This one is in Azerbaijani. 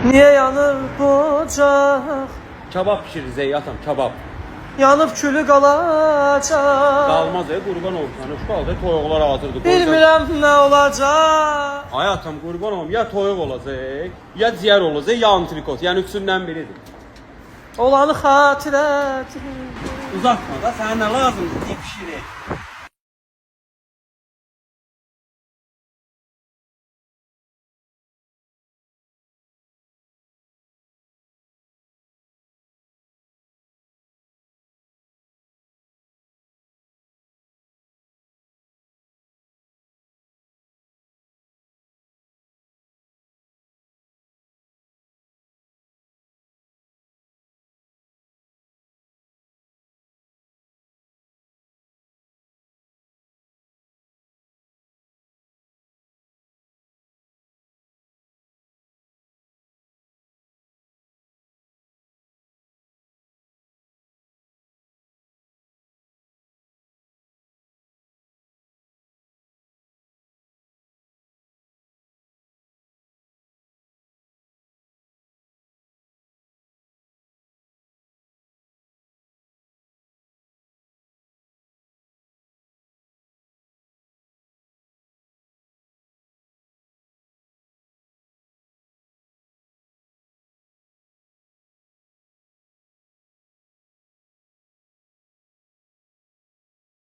Niye yanır bu ocaq? Kabab pişiririz ey atam, kabab. Yanıb külü qalacaq. Qalmaz ey, qurban olum sana. Şu halda toyuqlar hazırdır. Bilmirəm nə olacaq. Ay atam, qurban olum, ya toyuq olacaq, ya ciyər olacaq, ya antrikot. Yəni üçündən biridir. Olanı xatirət. Uzatma da, sənə nə lazımdır? Deyib pişirir.